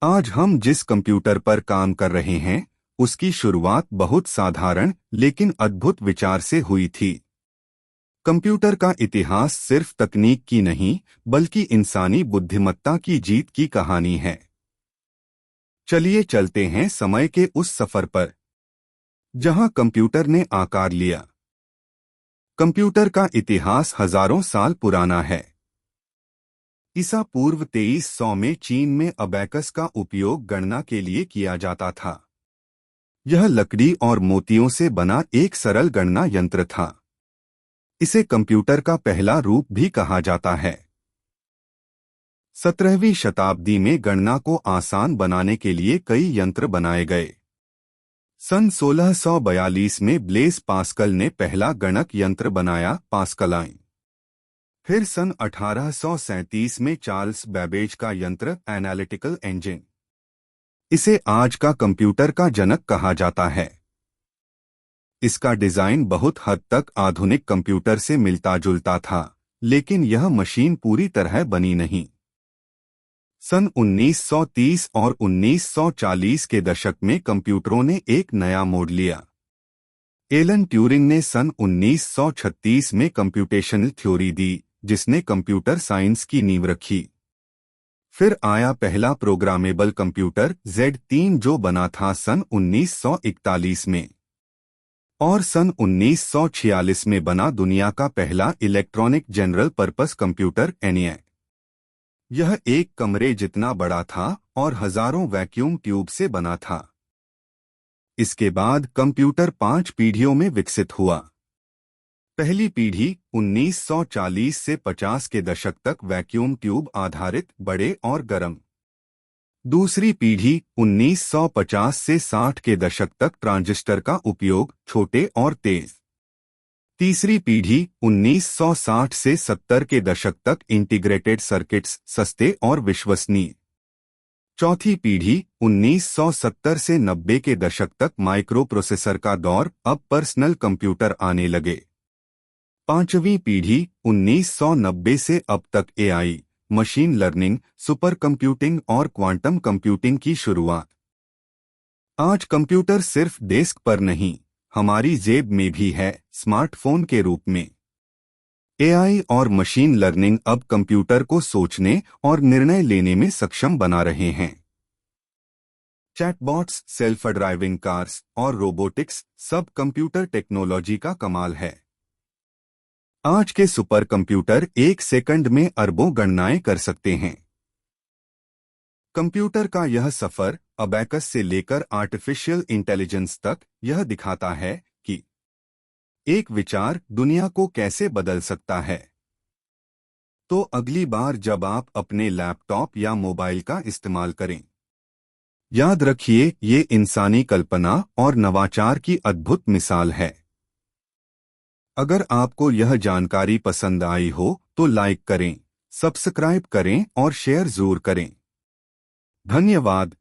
आज हम जिस कंप्यूटर पर काम कर रहे हैं, उसकी शुरुआत बहुत साधारण लेकिन अद्भुत विचार से हुई थी। कंप्यूटर का इतिहास सिर्फ तकनीक की नहीं, बल्कि इंसानी बुद्धिमत्ता की जीत की कहानी है। चलिए चलते हैं समय के उस सफर पर, जहां कंप्यूटर ने आकार लिया। कंप्यूटर का इतिहास हजारों साल पुराना है। ईसा पूर्व 2300 में चीन में अबैकस का उपयोग गणना के लिए किया जाता था। यह लकड़ी और मोतियों से बना एक सरल गणना यंत्र था। इसे कंप्यूटर का पहला रूप भी कहा जाता है। 17वीं शताब्दी में गणना को आसान बनाने के लिए कई यंत्र बनाए गए। सन 1642 में ब्लेस पास्कल ने पहला गणक यंत्र बनाया, पास्कलाइन। फिर सन 1837 में चार्ल्स बैबेज का यंत्र, एनालिटिकल इंजन। इसे आज का कंप्यूटर का जनक कहा जाता है। इसका डिजाइन बहुत हद तक आधुनिक कंप्यूटर से मिलता जुलता था, लेकिन यह मशीन पूरी तरह बनी नहीं। सन 1930 और 1940 के दशक में कंप्यूटरों ने एक नया मोड़ लिया। एलन ट्यूरिंग ने सन 1936 में कंप्यूटेशनल थ्योरी दी, जिसने कंप्यूटर साइंस की नींव रखी। फिर आया पहला प्रोग्रामेबल कंप्यूटर Z3, जो बना था सन 1941 में। और सन 1946 में बना दुनिया का पहला electronic general purpose computer, ENIAC। यह एक कमरे जितना बड़ा था और हजारों वैक्यूम ट्यूब से बना था। इसके बाद कंप्यूटर 5 पीढ़ियों में विकसित हुआ। पहली पीढ़ी 1940 से 50 के दशक तक वैक्यूम ट्यूब आधारित, बड़े और गर्म। दूसरी पीढ़ी 1950 से 60 के दशक तक ट्रांजिस्टर का उपयोग, छोटे और तेज। तीसरी पीढ़ी 1960 से 70 के दशक तक इंटीग्रेटेड सर्किट्स, सस्ते और विश्वसनीय। चौथी पीढ़ी 1970 से 90 के दशक तक माइक्रो प्रोसेसर का दौर, अब पर्सनल कंप्यूटर आने लगे। पांचवी पीढ़ी 1990 से अब तक AI, machine learning, super computing और क्वांटम कंप्यूटिंग की शुरुआत। आज कंप्यूटर सिर्फ डेस्क पर नहीं, हमारी जेब में भी है, स्मार्टफोन के रूप में। AI और मशीन लर्निंग अब कंप्यूटर को सोचने और निर्णय लेने में सक्षम बना रहे हैं। चैटबॉट्स, सेल्फ ड्राइविंग कार्स और रोबोटिक्स सब कंप्यूटर टेक्नोलॉजी का कमाल है। आज के सुपर कंप्यूटर एक सेकंड में अरबों गणनाएं कर सकते हैं। कंप्यूटर का यह सफर, अबैकस से लेकर आर्टिफिशियल इंटेलिजेंस तक, यह दिखाता है कि एक विचार दुनिया को कैसे बदल सकता है। तो अगली बार जब आप अपने लैपटॉप या मोबाइल का इस्तेमाल करें, याद रखिए, ये इंसानी कल्पना और नवाचार की अद्भुत मिसाल है। अगर आपको यह जानकारी पसंद आई हो तो लाइक करें, सब्सक्राइब करें और शेयर जरूर करें। धन्यवाद।